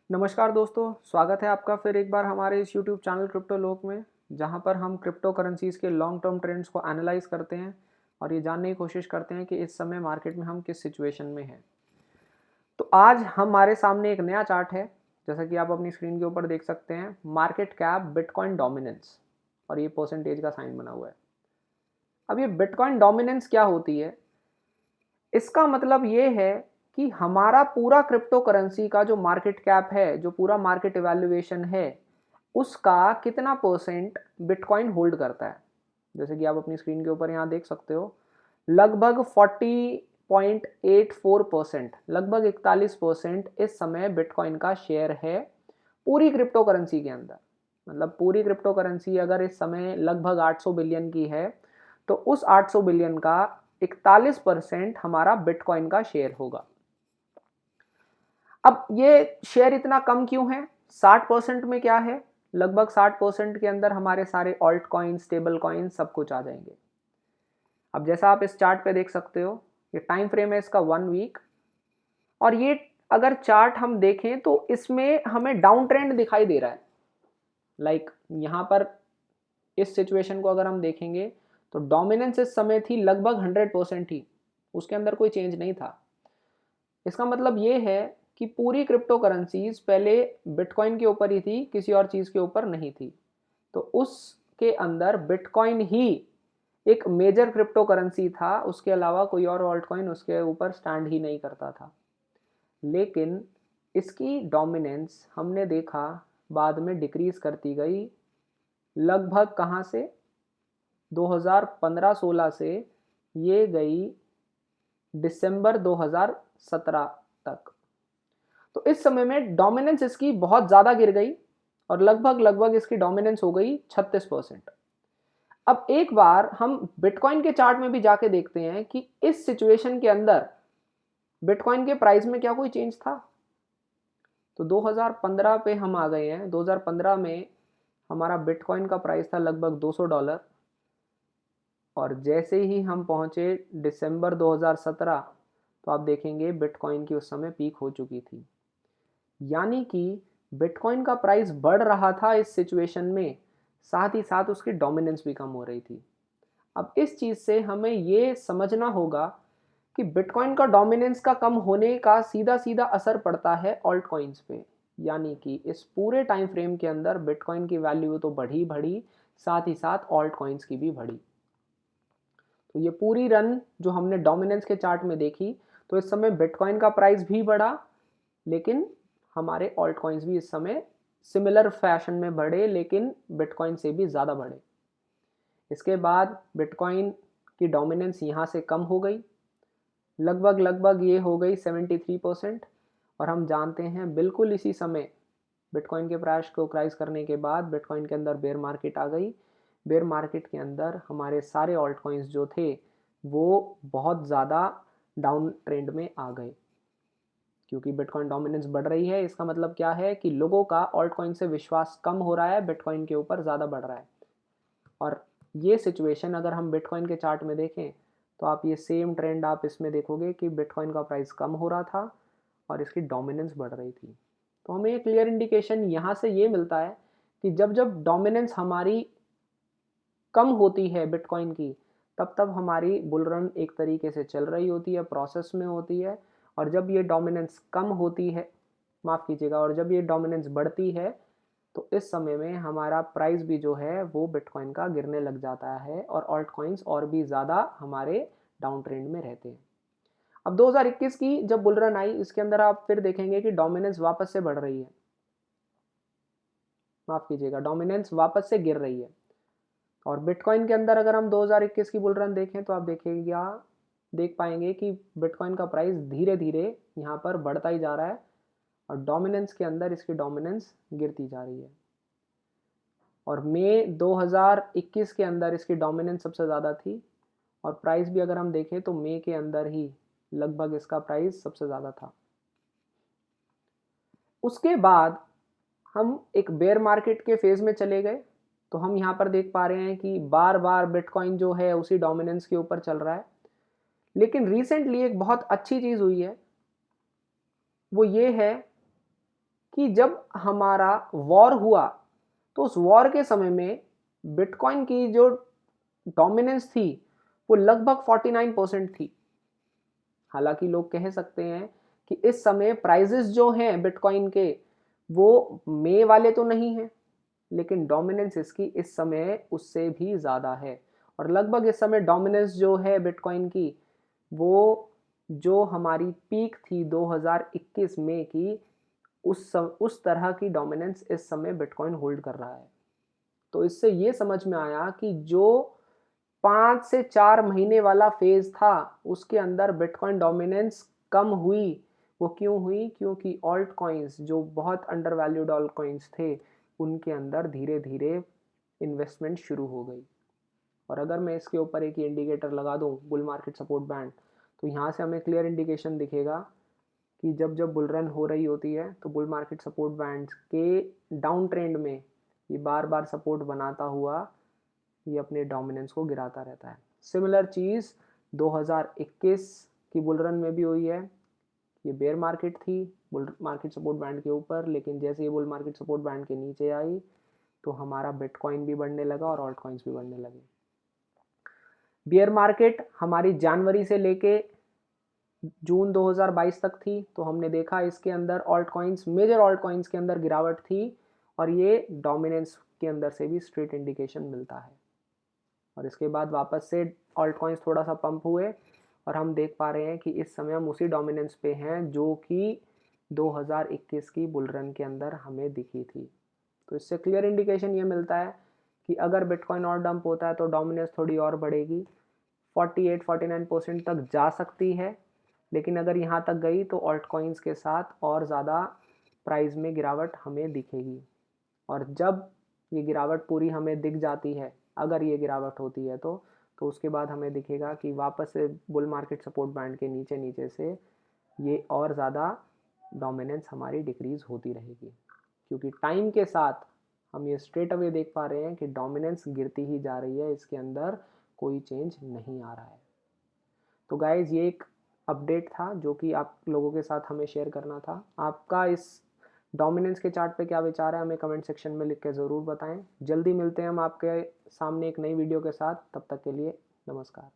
नमस्कार दोस्तों, स्वागत है आपका फिर एक बार हमारे इस यूट्यूब चैनल क्रिप्टो लोक में, जहां पर हम क्रिप्टो करेंसीज़ के लॉन्ग टर्म ट्रेंड्स को एनालाइज करते हैं और ये जानने की कोशिश करते हैं कि इस समय मार्केट में हम किस सिचुएशन में हैं। तो आज हमारे सामने एक नया चार्ट है, जैसा कि आप अपनी स्क्रीन के ऊपर देख सकते हैं, मार्केट कैप बिटकॉइन डोमिनेंस, और ये परसेंटेज का साइन बना हुआ है। अब ये बिटकॉइन डोमिनेंस क्या होती है? इसका मतलब ये है कि हमारा पूरा क्रिप्टो करेंसी का जो मार्केट कैप है, जो पूरा मार्केट इवैल्यूएशन है, उसका कितना परसेंट बिटकॉइन होल्ड करता है। जैसे कि आप अपनी स्क्रीन के ऊपर यहाँ देख सकते हो, लगभग 40.84%, लगभग 41% इस समय बिटकॉइन का शेयर है पूरी क्रिप्टो करेंसी के अंदर। मतलब पूरी क्रिप्टो करेंसी अगर इस समय लगभग 800 बिलियन की है, तो उस 800 बिलियन का 41% हमारा बिटकॉइन का शेयर होगा। अब ये शेयर इतना कम क्यों है? 60% में क्या है? लगभग 60% के अंदर हमारे सारे ऑल्ट कॉइन, स्टेबल कॉइन सब कुछ आ जाएंगे। अब जैसा आप इस चार्ट पे देख सकते हो, ये टाइम फ्रेम है इसका 1 वीक, और ये अगर चार्ट हम देखें तो इसमें हमें डाउन ट्रेंड दिखाई दे रहा है। लाइक यहाँ पर इस सिचुएशन को अगर हम देखेंगे तो डोमिनेंस इस समय थी लगभग 100% ही, उसके अंदर कोई चेंज नहीं था। इसका मतलब ये है कि पूरी क्रिप्टो करेंसीज पहले बिटकॉइन के ऊपर ही थी, किसी और चीज़ के ऊपर नहीं थी। तो उसके अंदर बिटकॉइन ही एक मेजर क्रिप्टो करेंसी था, उसके अलावा कोई और ऑल्ट कॉइन उसके ऊपर स्टैंड ही नहीं करता था। लेकिन इसकी डोमिनेंस हमने देखा बाद में डिक्रीज करती गई, लगभग कहाँ से 2015-16 से ये गई दिसंबर 2017 तक। तो इस समय में डोमिनेंस इसकी बहुत ज़्यादा गिर गई और लगभग लगभग इसकी डोमिनेंस हो गई 36%। अब एक बार हम बिटकॉइन के चार्ट में भी जाके देखते हैं कि इस सिचुएशन के अंदर बिटकॉइन के प्राइस में क्या कोई चेंज था। तो 2015 पे हम आ गए हैं। 2015 में हमारा बिटकॉइन का प्राइस था लगभग $200, और जैसे ही हम पहुंचे दिसंबर 2017, तो आप देखेंगे बिटकॉइन की उस समय पीक हो चुकी थी। यानी कि बिटकॉइन का प्राइस बढ़ रहा था इस सिचुएशन में, साथ ही साथ उसकी डोमिनेंस भी कम हो रही थी। अब इस चीज़ से हमें ये समझना होगा कि बिटकॉइन का डोमिनेंस का कम होने का सीधा सीधा असर पड़ता है ऑल्ट कॉइन्स पे। यानी कि इस पूरे टाइम फ्रेम के अंदर बिटकॉइन की वैल्यू तो बढ़ी बढ़ी, साथ ही साथ ऑल्ट कॉइन्स की भी बढ़ी। तो ये पूरी रन जो हमने डोमिनेंस के चार्ट में देखी, तो इस समय बिटकॉइन का प्राइस भी बढ़ा, लेकिन हमारे ऑल्ट कॉइन्स भी इस समय सिमिलर फैशन में बढ़े, लेकिन बिटकॉइन से भी ज़्यादा बढ़े। इसके बाद बिटकॉइन की डोमिनेंस यहाँ से कम हो गई, लगभग लगभग ये हो गई 73%। और हम जानते हैं बिल्कुल इसी समय बिटकॉइन के प्राइस को क्राइस करने के बाद बिटकॉइन के अंदर बेयर मार्केट आ गई। बेयर मार्केट के अंदर हमारे सारे ऑल्ट कॉइन्स जो थे वो बहुत ज़्यादा डाउन ट्रेंड में आ गए, क्योंकि बिटकॉइन डोमिनेंस बढ़ रही है। इसका मतलब क्या है कि लोगों का ऑल्ट कॉइन से विश्वास कम हो रहा है, बिटकॉइन के ऊपर ज़्यादा बढ़ रहा है। और ये सिचुएशन अगर हम बिटकॉइन के चार्ट में देखें तो आप ये सेम ट्रेंड आप इसमें देखोगे कि बिटकॉइन का प्राइस कम हो रहा था और इसकी डोमिनेंस बढ़ रही थी। तो हमें एक क्लियर इंडिकेशन यहाँ से ये मिलता है कि जब जब डोमिनेंस हमारी कम होती है बिटकॉइन की, तब तब हमारी बुल रन एक तरीके से चल रही होती है, प्रोसेस में होती है। और जब ये डोमिनेंस कम होती है, माफ़ कीजिएगा, और जब ये डोमिनेंस बढ़ती है, तो इस समय में हमारा प्राइस भी जो है वो बिटकॉइन का गिरने लग जाता है और ऑल्ट कॉइन्स और भी ज़्यादा हमारे डाउन ट्रेंड में रहते हैं। अब 2021 की जब बुल रन आई, इसके अंदर आप फिर देखेंगे कि डोमिनेंस वापस से बढ़ रही है, माफ़ कीजिएगा, डोमिनेंस वापस से गिर रही है। और बिटकॉइन के अंदर अगर हम 2021 की बुल रन देखें तो आप देखेंगे, देख पाएंगे कि बिटकॉइन का प्राइस धीरे धीरे यहाँ पर बढ़ता ही जा रहा है और डोमिनेंस के अंदर इसकी डोमिनेंस गिरती जा रही है। और मई 2021 के अंदर इसकी डोमिनेंस सबसे ज़्यादा थी, और प्राइस भी अगर हम देखें तो मई के अंदर ही लगभग इसका प्राइस सबसे ज़्यादा था। उसके बाद हम एक बेयर मार्केट के फेज़ में चले गए, तो हम यहाँ पर देख पा रहे हैं कि बार बार बिटकॉइन जो है उसी डोमिनेंस के ऊपर चल रहा है। लेकिन रिसेंटली एक बहुत अच्छी चीज़ हुई है, वो ये है कि जब हमारा वॉर हुआ तो उस वॉर के समय में बिटकॉइन की जो डोमिनेंस थी वो लगभग 49% थी। हालांकि लोग कह सकते हैं कि इस समय प्राइजेस जो हैं बिटकॉइन के वो मई वाले तो नहीं हैं, लेकिन डोमिनेंस इसकी इस समय उससे भी ज़्यादा है। और लगभग इस समय डोमिनेंस जो है बिटकॉइन की वो जो हमारी पीक थी 2021 में की उस तरह की डोमिनेंस इस समय बिटकॉइन होल्ड कर रहा है। तो इससे ये समझ में आया कि जो 5 से 4 महीने वाला फेज था उसके अंदर बिटकॉइन डोमिनेंस कम हुई। वो क्यों हुई? क्योंकि ऑल्ट कॉइन्स जो बहुत अंडर वैल्यूड ऑल्ट कॉइन्स थे उनके अंदर धीरे धीरे इन्वेस्टमेंट शुरू हो गई। और अगर मैं इसके ऊपर एक इंडिकेटर लगा दूं बुल मार्केट सपोर्ट बैंड, तो यहाँ से हमें क्लियर इंडिकेशन दिखेगा कि जब जब बुल रन हो रही होती है तो बुल मार्केट सपोर्ट बैंड के डाउन ट्रेंड में ये बार बार सपोर्ट बनाता हुआ ये अपने डोमिनेंस को गिराता रहता है। सिमिलर चीज़ 2021 की बुल रन में भी हुई है। ये बेयर मार्केट थी बुल मार्केट सपोर्ट बैंड के ऊपर, लेकिन जैसे ये बुल मार्केट सपोर्ट बैंड के नीचे आई तो हमारा बिटकॉइन भी बढ़ने लगा और ऑल्ट कॉइन्स भी बढ़ने लगे। बियर मार्केट हमारी जनवरी से लेके जून 2022 तक थी, तो हमने देखा इसके अंदर alt coins, major alt coins के अंदर गिरावट थी और ये डोमिनेंस के अंदर से भी स्ट्रेट इंडिकेशन मिलता है। और इसके बाद वापस से ऑल्ट कॉइन्स थोड़ा सा पंप हुए और हम देख पा रहे हैं कि इस समय हम उसी डोमिनेंस पे हैं जो कि 2021 की बुल रन के अंदर हमें दिखी थी। तो इससे क्लियर इंडिकेशन ये मिलता है कि अगर बिटकॉइन और डंप होता है तो डोमिनेंस थोड़ी और बढ़ेगी, 48-49% तक जा सकती है। लेकिन अगर यहाँ तक गई तो ऑल्ट कॉइन्स के साथ और ज़्यादा प्राइस में गिरावट हमें दिखेगी। और जब ये गिरावट पूरी हमें दिख जाती है, अगर ये गिरावट होती है तो उसके बाद हमें दिखेगा कि वापस से बुल मार्केट सपोर्ट बैंड के नीचे नीचे से ये और ज़्यादा डोमिनेंस हमारी डिक्रीज़ होती रहेगी, क्योंकि टाइम के साथ हम ये स्ट्रेट अवे देख पा रहे हैं कि डोमिनेंस गिरती ही जा रही है, इसके अंदर कोई चेंज नहीं आ रहा है। तो गाइज ये एक अपडेट था जो कि आप लोगों के साथ हमें शेयर करना था। आपका इस डोमिनेंस के चार्ट पे क्या विचार है हमें कमेंट सेक्शन में लिख के ज़रूर बताएं। जल्दी मिलते हैं हम आपके सामने एक नई वीडियो के साथ, तब तक के लिए नमस्कार।